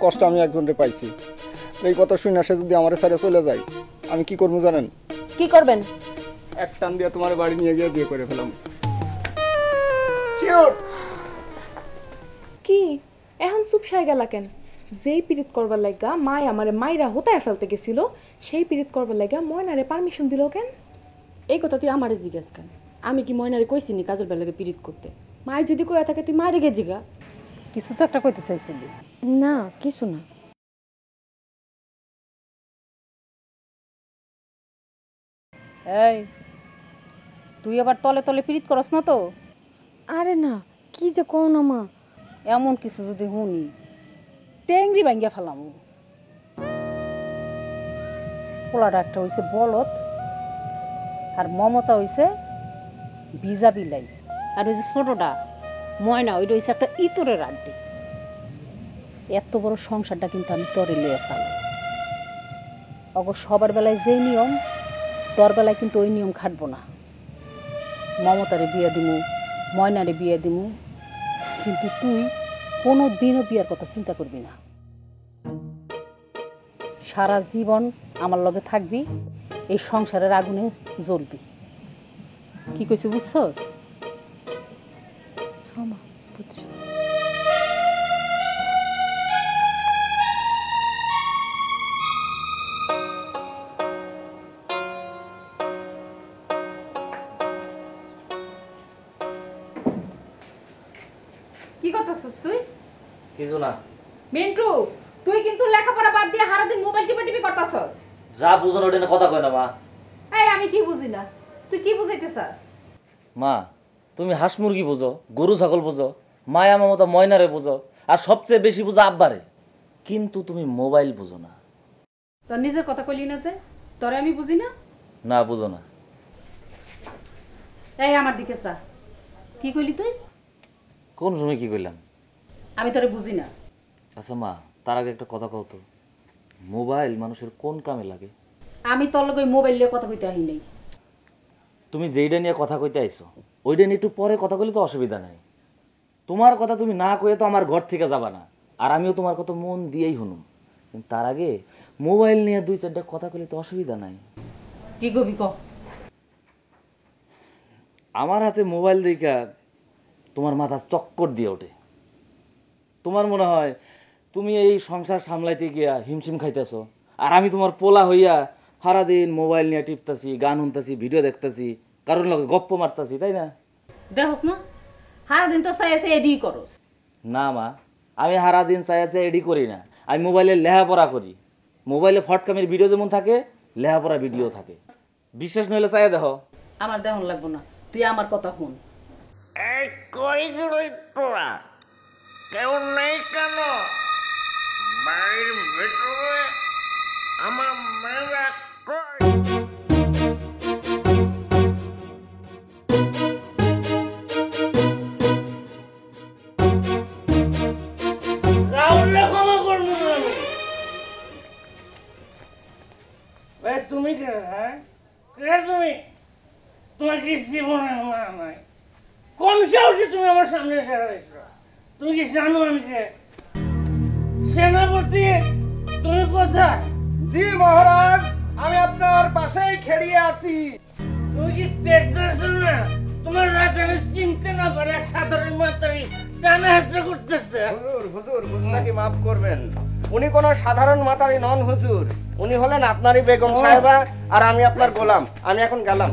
কষ্ট আমি একজনকে পাইছি। এই কথা শুনে সে যদি আমার সাথে চলে যায়, আমি কি করবো জানেন? কি করবেন? এক টান দিয়ে তোমার বাড়ি নিয়ে গিয়ে বিয়ে করে ফেলাম। শিওর। কি এখন চুপ সাই গেলা কেন? যেই পিরিত করবার লাগা মাই আমারে মাইরা হোতায় ফেলতে গেছিল, সেই পিরিত করবার লাগা ময়নারে পারমিশন দিল কেন? এই কথা তুই আমারে জিজ্ঞেস কেন? আমি কি ময়নারে কইছিনি কাজের বেলাকে পিরিত করতে? মাই যদি কইয়া থাকে তুই মারে গে জিগা। কিছু তো একটা কইতে চাইছিলি। না কিছু না। এই তুই আবার তলে তলে পিরিত করস না তো? আরে না, কি যে কও না মা। এমন কিছু যদি শুনি টেংরি ভাঙ্গিয়া ফেলাম। পোলাটা একটা হইছে বলদ আর মমতা হইছে ভিজা বিলাই, আর ওই যে ছোটটা ময়না ওইটা হইছে একটা ইতরের আড্ডি। এত বড় সংসারটা কিন্তু আমি তরে লিয়ে চালাই। অগর সবার বেলায় যে নিয়ম, তোর বেলায় কিন্তু ওই নিয়ম খাটবো না। মমতারে বিয়ে দিমু, ময়নারে বিয়ে দিমু, কিন্তু তুই কোনো দিনও বিয়ার কথা চিন্তা করবি না। সারা জীবন আমার লগে থাকবি, এই সংসারের আগুনে জ্বলবি। কি কইছি বুঝছস? বুঝছি। কি করতেছিস তুই? কিছু না। মিন্টু, তুই কিন্তু লেখাপড়া বাদ দিয়ে সারাদিন মোবাইল টিপি করতেছস। যা বুঝানো ওটা কথা কয় না মা। এই আমি কি বুঝি না, তুই কি বুঝাইতে চাস? মা তুমি হাঁস মুরগি বুঝো, গরু ছাগল বুঝো, মায়া মমতা ময়নারে বুঝো, আর সবচেয়ে বেশি বুঝো আব্বারে, কিন্তু তুমি মোবাইল বুঝো না। তোর নিজের কথা কইলি না যে তোরে আমি বুঝি না? না বুঝো না। এই আমার দিকে চা। কি কইলি তুই? কোন সময় কি কইলাম? আমি তোরে বুঝি না। আচ্ছা মা, তার আগে একটা কথা কও তো, মোবাইল মানুষের কোন কামে লাগে? আমি তোর লগে মোবাইল নিয়ে কথা কইতে আহি নাই। তুমি যেইটা নিয়ে কথা কইতে আইছো ওইটা নিয়ে একটু পরে কথা কইলে তো অসুবিধা নাই। তোমার কথা তুমি না কয়ে তো আমার ঘর থেকে যাবা না, আর আমিও তোমার কথা মন দিয়েই শুনুম, কিন্তু তার আগে মোবাইল নিয়ে দুই চারটা কথা কইলে তো অসুবিধা নাই। কি কবি ক? আমার হাতে মোবাইল দেখা তোমার মাথা চক্কর দিয়ে ওঠে। তোমার মনে হয় তুমি এই সংসার সামলাইতে গিয়া হিমশিম খাইতেছো, আর আমি তোমার পোলা হইয়া সারাদিন মোবাইল নিয়ে টিপতাছি, গান শুনতাছি, ভিডিও দেখতাছি, কারণ লোকে গপ্প মারতাছি, তাই না? দেখোস না সারাদিন তো চাই আছে এডি করস। না মা, আমি সারাদিন চাই আছে এডি করি না, আমি মোবাইলে লেখাপড়া করি। মোবাইলে ফটকামের ভিডিও যেমন থাকে, লেখাপড়া ভিডিও থাকে। বিশ্বাস নইলে চাই দেখো। আমার দেহন লাগবো না, তুই আমার কথা শুন। এই কই দিলি তোরা? কেউ নেই কেন বাড়ির ভেতরে? আমার মেয়েরা কই? রাহুলরে ক্ষমা করবো না আমি। এই তুমি কে? হ্যাঁ কে তুমি? তোমার কি জীবনে মা নাই? কোন সাহসে তুমি আমার সামনে দাঁড়াইছো? তুমি কি জানো আমি কে? সেনাপতি? তুমি কোথায়? জি মহারাজ, আমি আপনার পাশেই খেড়িয়ে আছি। তুমি কি দেখতেছো না তোমার রাজা চিনতে না পারে সাধারণ মাত্রায় টানা হাতে করতেছে? হুজুর হুজুর বুঝনাকে মাফ করবেন, উনি কোনো সাধারণ মাতারি নন হুজুর, উনি হলেন আপনারই বেগম সাহেবা, আর আমি আপনার গোলাম। আমি এখন গেলাম।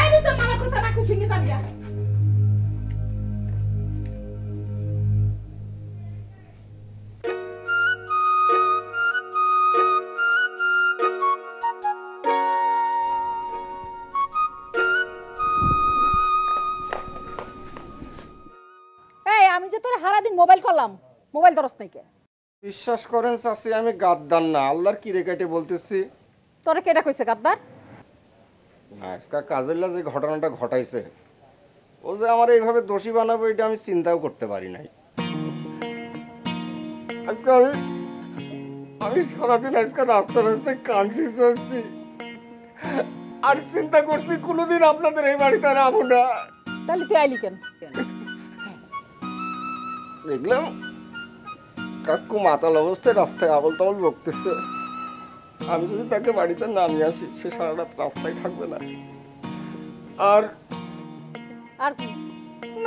এই তো আমার কথা না খুশি নি যাবি। এই আমি যে তোরে সারাদিন মোবাইল করলাম, মোবাইল ধরস নাই কে? বিশ্বাস করেন চাচি, আমি গাদ্দার না, আল্লাহর কি রেখাটে বলতেছি। তোরে কেডা কইছে গাদ্দার? আজকা কাজেল্লা যে ঘটনাটা ঘটাইছে, ও যে আমার এইভাবে দোষী বানাবো এটা আমি চিন্তাও করতে পারি নাই। আজকে আমি সারাদিন আজকে রাস্তা রাস্তায় কাঁদছি চলছি, আর চিন্তা করছি কোনোদিন আপনাদের এই বাড়িতে নামো না। তাহলে তুই আইলি কেন? দেখলাম কাকু মাতাল অবস্থায় রাস্তায় আবল তাবল বকতেছে। আমি যদি তাকে বাড়িতে না নিয়ে আসি, সে সারা রাত রাস্তায় থাকবে না। আর আর কি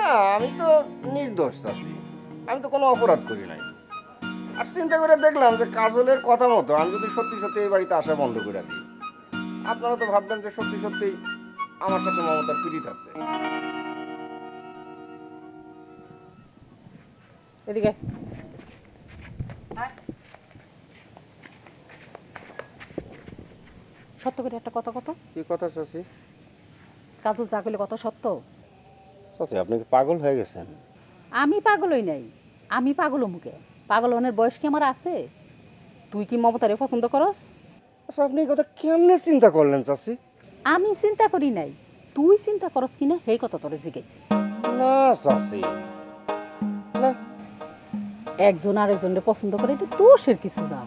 না, আমি তো নির্দোষ আছি, আমি তো কোনো অপরাধ করি নাই। আর চিন্তা করে দেখলাম যে কাজলের কথা মতো আমি যদি সত্যি সত্যি এই বাড়িতে আসা বন্ধ করে দিই, আপনারা তো ভাববেন যে সত্যি সত্যি আমার সাথে মমতার পীড়িত আছে। এদিকে সত্য করে একটা কথা কত, কি কথা চাচি? কাজল যা করলে কত সত্য। চাচি আপনি কি পাগল হয়ে গেছেন? আমি পাগলই নাই, আমি পাগল মুখে। পাগল হনের বয়স কি আমার আছে? তুই কি মমতারে পছন্দ করস? আচ্ছা, আপনি এই কথা কেমনে চিন্তা করলেন চাচি? আমি চিন্তা করি নাই, তুই চিন্তা করস কিনা সেই কথা তোরে জিজ্ঞেস। না চাচি, না। একজন আরেকজনের পছন্দ করে এটা দোষের কিছু না।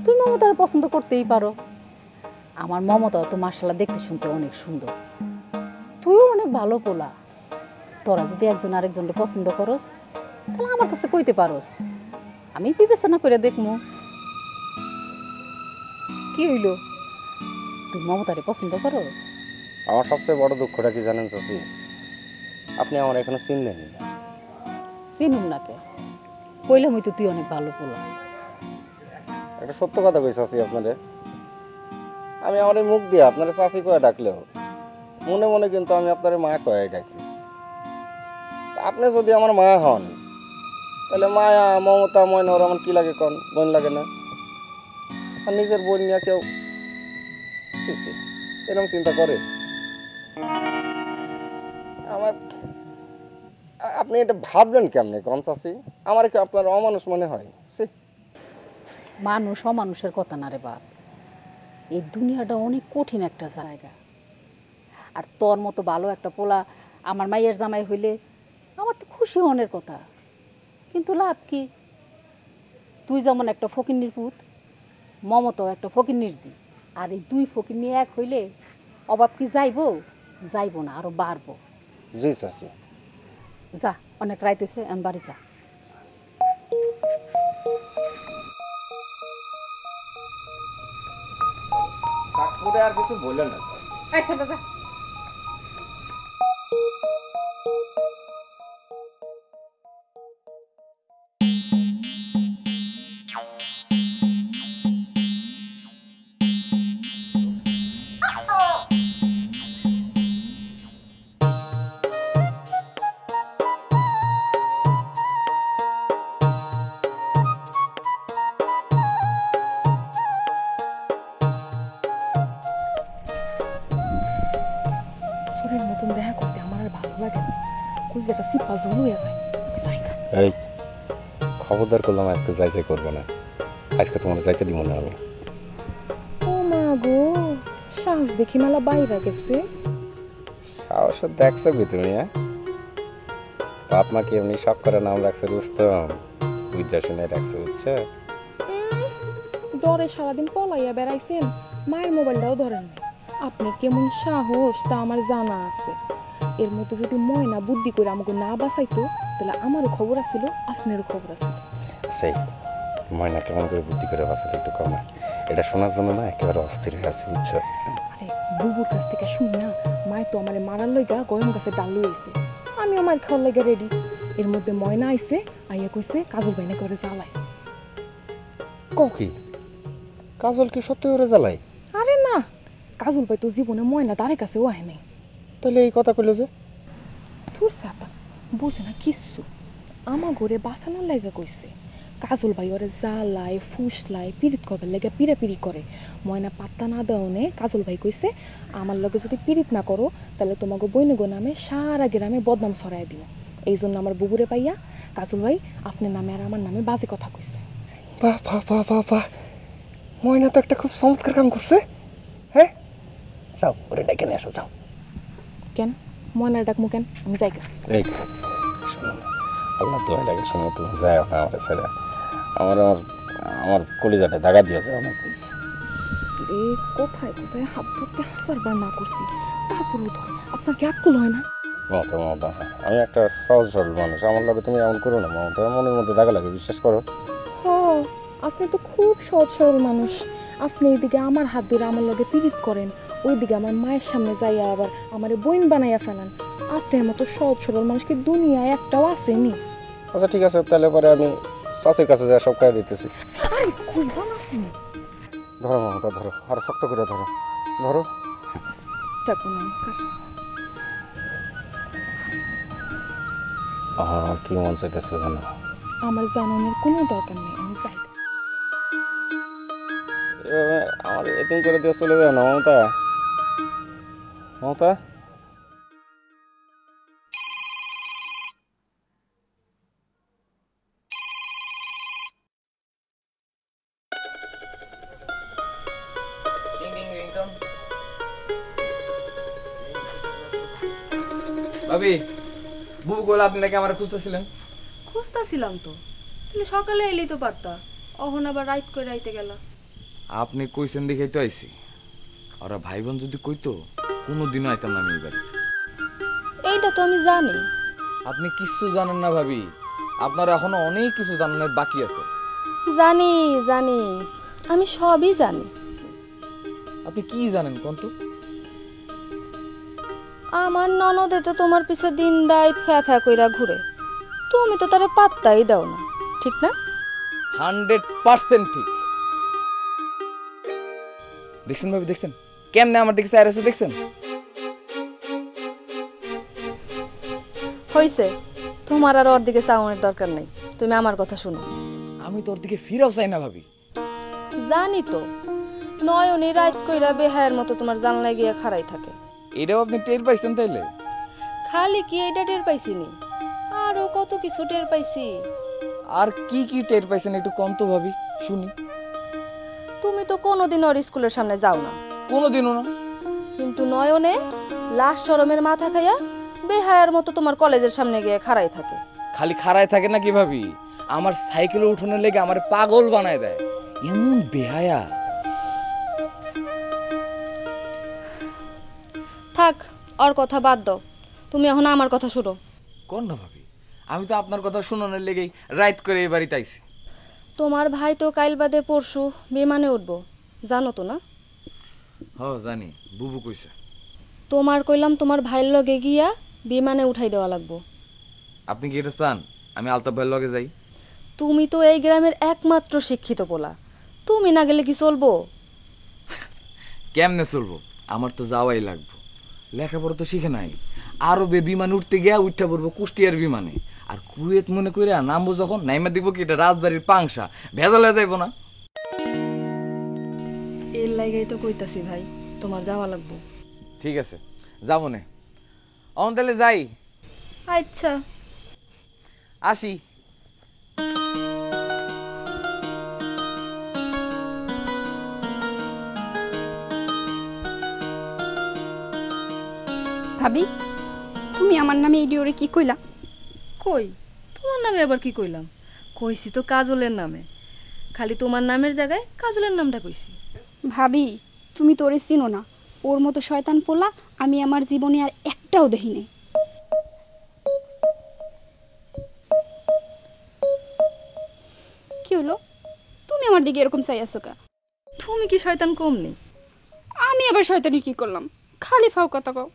তুই মমতারে পছন্দ করতেই পারো। আমার মমতা তো মাশাআল্লাহ দেখতে শুনতে অনেক সুন্দর, তুইও অনেক ভালো পোলা। তোরা যদি একজন আরেকজনকে পছন্দ করস তাহলে আমার কাছে কইতে পারস, আমি বিবেচনা করে দেখবো। কি হইল, তুই মমতারে পছন্দ করো? আমার সবচেয়ে বড় দুঃখটা কি জানেন চাচি? আপনি আমার এখনো চিনলেন না। চিনুম না কে, কইলাম তো তুই অনেক ভালো পোলা। একটা সত্য কথা কই চাচি আপনাদের, আমি আমার এই মুখ দিয়ে আপনারা চাচি কয়ে ডাকলেও মনে মনে কিন্তু আমি আপনার মায়া কয়ে ডাকি। আপনি যদি আমার মায়া হন, তাহলে মায়া মমতা ময়না ওর আমার কি লাগে কন? বোন লাগে না? আর নিজের বোন নিয়ে কেউ এরকম চিন্তা করে? আমার আপনি এটা ভাবলেন কেমনে কন চাচি? আমার কি আপনার অমানুষ মনে হয়? মানুষ অমানুষের কথা না রে বাপ, এই দুনিয়াটা অনেক কঠিন একটা জায়গা। আর তোর মতো ভালো একটা পোলা আমার মায়ের জামাই হইলে আমার তো খুশি হনের কথা, কিন্তু লাভ কি? তুই যেমন একটা ফকিন্নির পুত, মমতাও একটা ফকিন্নির জি। আর এই দুই ফকিন্নি এক হইলে অভাব কি যাইবো? যাইবো না, আরো বাড়বো। জি চাচি। যা, অনেক রাইত হয়েছে, আমি বাড়ি যা। কাঠপুরে আর কিছু বললেন না? আচ্ছা দাদা। সুরের মতন দেখা করতে আমার আর ভালো লাগে না, কই যেটা সিপা ঝোল হয়ে যায়। যাই না। এই খবরদার করলাম আজকে যাইতে করবো না, আজকে তোমার যাইতে দিব না আমি। ও মা গো, সাহস দেখি মেলা বাইরে গেছে। সাহস দেখছো কি তুমি? বাপ মা কি এমনি সব করে নাম রাখছে রুস্তম, বুঝা শুনে রাখছে, বুঝছো? ডরে সারাদিন পলাইয়া বেড়াইছেন, মায়ের মোবাইলটাও ধরেন না। আপনি কেমন সাহস তা আমার জানা আছে। এর মধ্যে যদি ময়না বুদ্ধি করে আমাকে না বাঁচাইতো, তাহলে আমারও খবর আছিল, আপনারও খবর আছিল। সেই ময়না কেমন করে বুদ্ধি করে বাঁচালে একটু কম, এটা শোনার জন্য না একেবারে অস্থির হয়ে আছে, বুঝছো? আরে বুবুর কাছ থেকে শুনি না, মায় তো আমার মারার লইগা গরম গাছে ডাল লইছে, আমি আমার খাওয়ার লাগা রেডি। এর মধ্যে ময়না আইছে, আইয়া কইছে কাজল বাইনা করে জ্বালায়। কও কি? কাজল কি সত্যি করে জ্বালাই? আরে না, কাজল ভাই তো জীবনে ময়না তারে কাছেও আহে নাই। তাহলে এই কথা কইলো যে? তোর সাপা বুঝে না কিচ্ছু, আমার ঘরে বাঁচানোর লাগা কইছে। কাজল ভাই ওরে জ্বালায় ফুসলায় পিরিত করবার লেগে পিড়াপিড়ি করে। ময়না পাত্তা না দেওয়ানে কাজল ভাই কইছে, আমার লগে যদি পিরিত না করো তাহলে তোমাকে বইনগো নামে সারা গ্রামে বদনাম ছড়াই দিও। এই জন্য আমার বুবুরে পাইয়া কাজল ভাই আপনার নামে আর আমার নামে বাজে কথা কইছে। বাহ বাহ বাহ বাহ বাহ, ময়না তো একটা খুব চমৎকার কাম করছে। হ্যাঁ, যাও ওরে ডেকে নিয়ে আসো, যাও। কেন ময়নার ডাকমু কেন? আমি যাই গা। এই শোনো, আল্লাহ দোয়া লাগে, শোনো তুমি যাই না আমার ছেলে, আমার আমার আমার কলিজাটা দাগা দিয়েছে অনেক। এ কোথায় কোথায় হাত ধরতে হাজারবার না করছি, তারপরেও ধরে। আপনার কি আক্কুল হয় না? মমতা মমতা আমি একটা সহজ সরল মানুষ, আমার লগে তুমি এমন করো না মমতা, মনের মধ্যে দাগা লাগে, বিশ্বাস করো। হ্যাঁ, আপনি তো খুব সহজ সরল মানুষ। আপনি এইদিকে আমার হাত ধরে আমার লগে পীড়িত করেন, ওইদিকে আমার মায়ের সামনে যাইয়া আবার আমার বইন বানাইয়া ফেলান। আপনার মতো সহজ সরল মানুষ কি দুনিয়ায় একটাও আসেনি? আচ্ছা ঠিক আছে, তাহলে পরে আমি চাচির কাছে যা সব খাই দিতেছি। আরে কইবা না আপনি? ধরো মমতা ধরো, আর শক্ত করে ধরো, ধরো। টাকুন কি মন চাইতেছে জানো? আমার জানানোর কোনো দরকার নেই, আমি যাই। এভাবে আমার এতিম করে দিয়ে চলে যাও না মমতা, মমতা। ভাবি, বুবু কইলা আপনি নাকি আমার খুঁজতেছিলেন? খুঁজতাছিলাম তো, তুমি সকালে এলেই তো পারতা, অহন আবার রাইট করে রাইতে গেলা। আপনি কইছেন দেখেই তো আইছি। ওরা ভাই বোন যদি কইতো কোনোদিনও আইতাম না আমি এবার। এইটা তো আমি জানি। আপনি কিচ্ছু জানেন না ভাবি, আপনার এখনো অনেক কিছু জানানোর বাকি আছে। জানি জানি, আমি সবই জানি। আপনি কি জানেন কোন তো? আমার ননদে তো তোমার পিছে দিন রাত ফ্যা ফ্যা কইরা ঘুরে, তুমি তো তারে পাত্তাই দাও না, ঠিক না? 100% ঠিক। দেখছেন ভাবি, দেখছেন কেমনে আমার দিকে চাই আছে, দেখছেন? হইছে, তোমার আর ওর দিকে চাওয়ানোর দরকার নাই, তুমি আমার কথা শুনো। আমি তোর দিকে ফিরাও চাই না ভাবি। জানি তো, নয়নি রাইট কইরা বেহায়ের মতো তোমার জানলায় গিয়া খাড়াই থাকে। এটাও আপনি টের পাইছেন তাইলে? খালি কি এটা টের পাইছিনি, আরো কত কিছু টের পাইছি। আর কি কি টের পাইছেন একটু কম তো ভাবি, শুনি। তুমি তো কোনোদিন ওর স্কুলের সামনে যাও না, কোনোদিনও না। কিন্তু নয়নে লাশ শরমের মাথা খাইয়া বেহায়ার মতো তোমার কলেজের সামনে গিয়ে খাড়াই থাকে। খালি খাড়ায় থাকে না কি ভাবি, আমার সাইকেলে উঠানোর লেগে আমার পাগল বানায় দেয়, এমন বেহায়া। থাক, ওর কথা বাদ দাও, তুমি এখন আমার কথা শুনো। কোন না ভাবি, আমি তো আপনার কথা শুনানোর লেগেই রাইট করে এই বাড়িতে আইছি। তোমার ভাই তো কাইল বাদে পরশু বিমানে উঠবো, জানো তো না? জানি, বুবু কইছে। তোমার কইলাম তোমার ভাইয়ের লগে গিয়া বিমানে উঠাই দেওয়া লাগবো। আপনি কি এটা চান আমি আলতাফ ভাইয়ের লগে যাই? তুমি তো এই গ্রামের একমাত্র শিক্ষিত পোলা, তুমি না গেলে কি চলবো? কেমনে চলবো, আমার তো যাওয়াই লাগবো। লেখাপড়া তো শিখে নাই, আরবে বিমানে উঠতে গিয়া উঠতে পড়বো কুষ্টিয়ার বিমানে। আর কুয়েত মনে করে নামবো যখন, নাইমা দেখবো কি এটা রাজবাড়ির পাংশা, ভেজালে যাইবো না। এর লাইগাই তো কইতাছি ভাই, তোমার যাওয়া লাগবো। ঠিক আছে, যাবো নে। অন তাহলে যাই। আচ্ছা, আসি। ভাবি, তুমি আমার নামে এই ডিওরে কি কইলা? কই তোমার নামে আবার কি কইলাম? কইছি তো কাজলের নামে, খালি তোমার নামের জায়গায় কাজলের নামটা কইছি। ভাবি, তুমি তো ওরে চিনো না, ওর মতো শয়তান পোলা আমি আমার জীবনে আর একটাও দেখিনি। কি হলো, তুমি আমার দিকে এরকম চাই আছো কা? তুমি কি শয়তান কম নেই? আমি আবার শয়তানি কি করলাম? খালি ফাও কথা কও।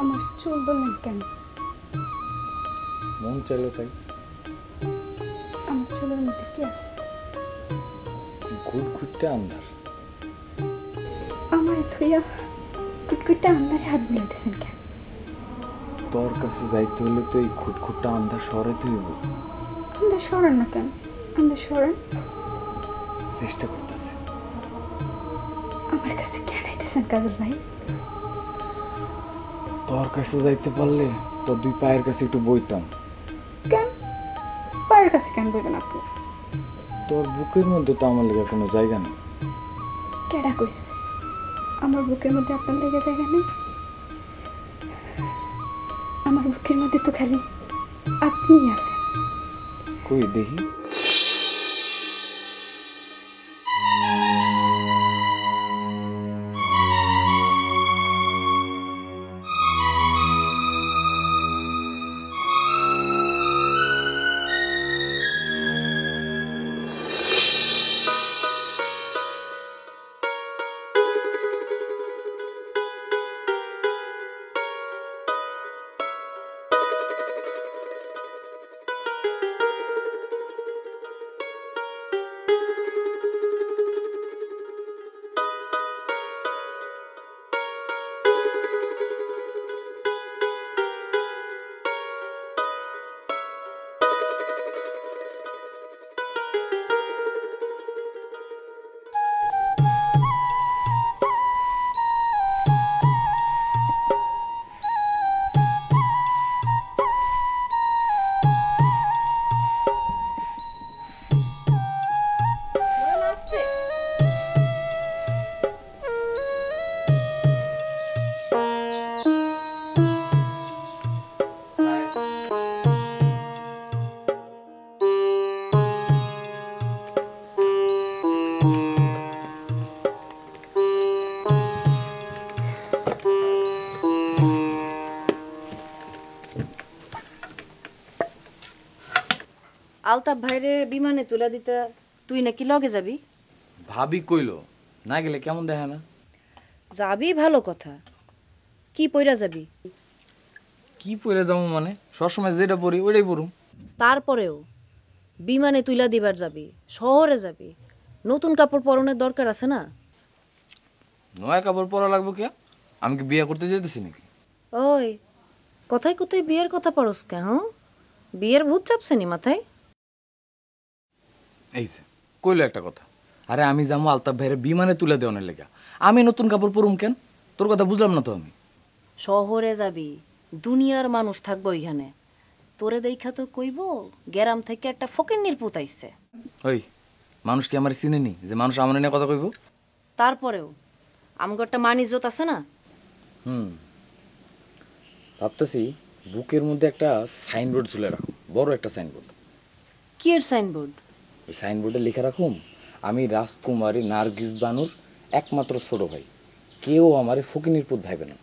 আমার চুল ধরলেন কেন? মন চাইলো তাই। আমার চুলের মধ্যে কি আছে? ঘুটঘুটে আন্ধার। আমার থইয়া কুটকুটটা আন্ধারে হাত বুলাইতেছেন কেন? তোর কাছে যাইতে হলে তো এই খুটখুটটা আন্ধার সরাইতে হইব। আমাদের সরেন না কেন, আমাদের সরেন। চেষ্টা করতেছি। আমার কাছে কেন আইতেছেন কাজল ভাই? তোর কাছে যাইতে পারলে তোর দুই পায়ের কাছে একটু বইতাম। কেন পায়ের কাছে কেন বলবেন আপনি? তোর বুকের মধ্যে তো আমার লেগে কোনো জায়গা নেই। কেডা কইছে আমার বুকের মধ্যে আপনার লেগে জায়গা নেই? আমার বুকের মধ্যে তো খালি আপনিই আছেন। কই দেখি। আলতাফ ভাইরে বিমানে তুলে দিতে তুই নাকি লগে যাবি? ভাবি কইলো না গেলে কেমন দেখে না। যাবি ভালো কথা, কি পইরা যাবি? কি পরে যাবো মানে সবসময় যেটা পরি ওইটাই পরুম। তারপরেও বিমানে তুইলা দিবার যাবি, শহরে যাবি, নতুন কাপড় পরনের দরকার আছে না? নয়া কাপড় পরা লাগবো কে? আমি কি বিয়ে করতে যেতেছি নাকি? ওই কথায় কথায় বিয়ের কথা পড়স কে? হ্যাঁ, বিয়ের ভূত চাপছে নি মাথায়? এই যে কইলো একটা কথা, আরে আমি যাবো আলতাফ ভাইয়ের বিমানে তুলে দেওয়ার লেগা, আমি নতুন কাপড় পরুম কেন? তোর কথা বুঝলাম না তো আমি। শহরে যাবি, দুনিয়ার মানুষ থাকবো ওইখানে, তোরে দেখা তো কইব গ্রাম থেকে একটা ফকিন্নির পুত আইছে। ওই মানুষ কি আমার চিনেনি যে মানুষ আমার নিয়ে কথা কইব? তারপরেও আমগো একটা মান ইজ্জত আছে না? ভাবতেছি বুকের মধ্যে একটা সাইনবোর্ড ঝুলে রাখুম, বড় একটা সাইনবোর্ড। কি এর সাইনবোর্ড? ওই সাইনবোর্ডে লিখে রাখুম, আমি রাজকুমারী নার্গিস বানুর একমাত্র ছোট ভাই, কেউ আমার ফকিনির পুত ভাইবে না।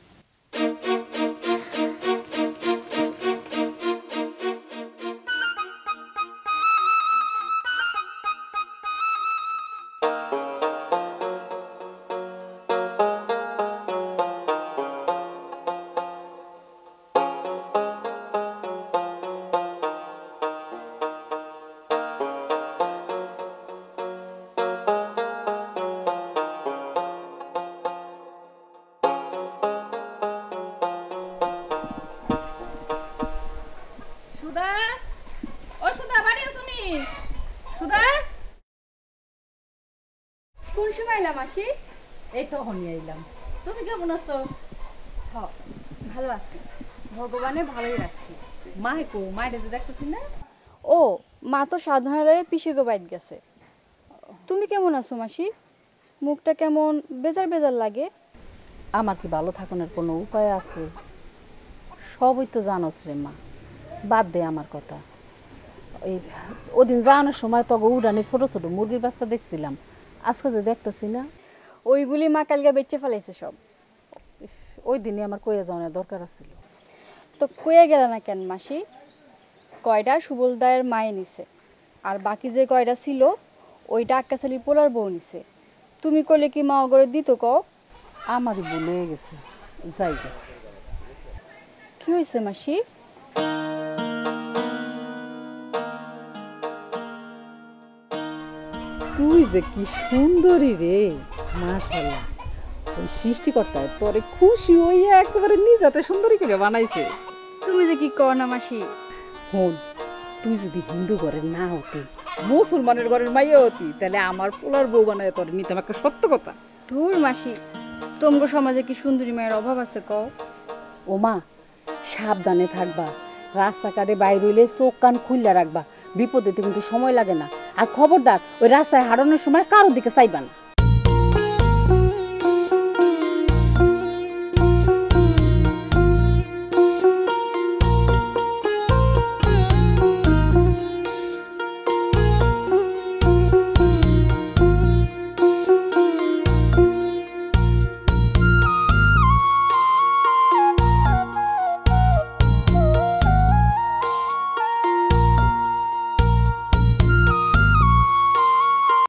সুধা, ও সুধা, বাড়ি আছো নি? সুধা, কোন সময় এলাম মাসি? এই তখনই আইলাম। তুমি কেমন আছো? ভালো আছি, ভগবানের ভালোই রাখছি। মায় কো, মায়ের যে দেখতেছি না? ও মা তো সাধারণ পিসিগো বাইট গেছে। তুমি কেমন আছো মাসি? মুখটা কেমন বেজার বেজার লাগে। আমার কি ভালো থাকানোর কোনো উপায় আছে? সবই তো জানোস রে মা, বাদ দে আমার কথা। ওই ওদিন যাওয়ানোর সময় তো উড়ানে ছোট ছোট মুরগির বাচ্চা দেখছিলাম, আজকে যে দেখতেছি না। ওইগুলি মা কালকে বেচে ফেলাইছে সব। ওই দিনে আমার কইয়া যাওয়ার দরকার আছিল। তো কয়ে গেল না কেন মাসি? কয়টা সুবল দায়ের মায়ে নিছে, আর বাকি যে কয়টা ছিল ওইটা আক্কাশালি পোলার বউ নিছে। তুমি কইলে কি মা অগরে দিত কও? আমারই ভুল হয়ে গেছে, যাই গে। কি হয়েছে মাসি? তুই যে কি সুন্দরী রে, মাশাআল্লাহ। ওই সৃষ্টিকর্তা তোরে খুশি হইয়া একেবারে নিজাতে সুন্দরী করে বানাইছে। তুমি যে কি কও না মাসি। হন, তুই যদি হিন্দু ঘরের না হতি, মুসলমানের ঘরের মাইয়া হতি, তাহলে আমার পোলার বউ বানায় তোর নিতাম। একটা সত্য কথা। ধুর মাসি, তোমগো সমাজে কি সুন্দরী মায়ের অভাব আছে কও? ও মা, সাবধানে থাকবা, রাস্তাঘাটে বাইরে হইলে চোখ কান খুললে রাখবা, বিপদেতে কিন্তু সময় লাগে না। আর খবরদার ওই রাস্তায় হারানোর সময় কারোর দিকে চাইবা না।